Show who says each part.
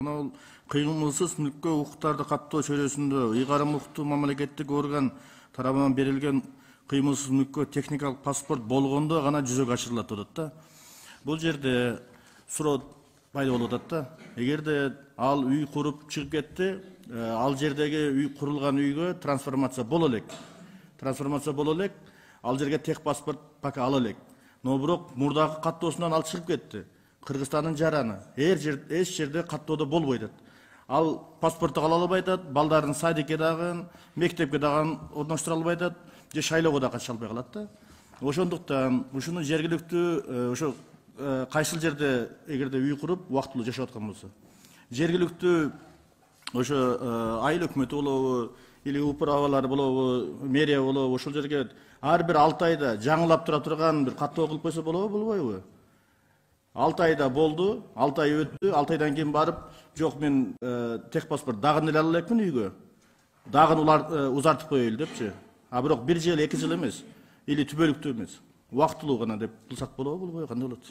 Speaker 1: Ал кыймылсыз мүлккө укуктарды каттоо чөйрөсүндө ыйгарым укуктуу мамлекеттик орган тарабынан берилген кыймылсыз мүлккө техникалык паспорт болгондо гана жүзөгө ашырылат деп атат да. Бул жерде суроо пайда болуп атат да. Эгерде ал үй куруп чыгып кетти, ал жердеги үй курулган үйгө трансформация боло элек. Ал жерге тех паспорт пока ала элек. Но бирок мурдагы каттоосунан ал чыгып кетти. Кыргызстандын жараны эч жерде каттоодо болбой атат. Ал паспортту ала албай атат, балдарын садикке дагы, мектепке дагы орноштура албай атат, же шайлоого да катыша албай калат да. Ошондуктан ушуну жергиликтүү ошо кайсыл жерде эгерде үй куруп убактылуу жашап аткан болсо, жергиликтүү ошо айыл өкмөтү болобу, или управалар болобу, мэрия болобу, ошол жерге ар бир 6 айда жаңылап тура турган бир каттоо кылып койсо болобу, болбойбу? 6 айда болду, 6 ай өттү, 6 айдан кийин барып, жок мен техпаспорт дагы эле ала элекмин үйгө. Дагы узартып коелу депчи. А бирок 1 жыл, 2 жыл эмес, или түбөлүктүү эмес. Убактылуу гана деп кылсак болобу, болбойбу, кандай болот?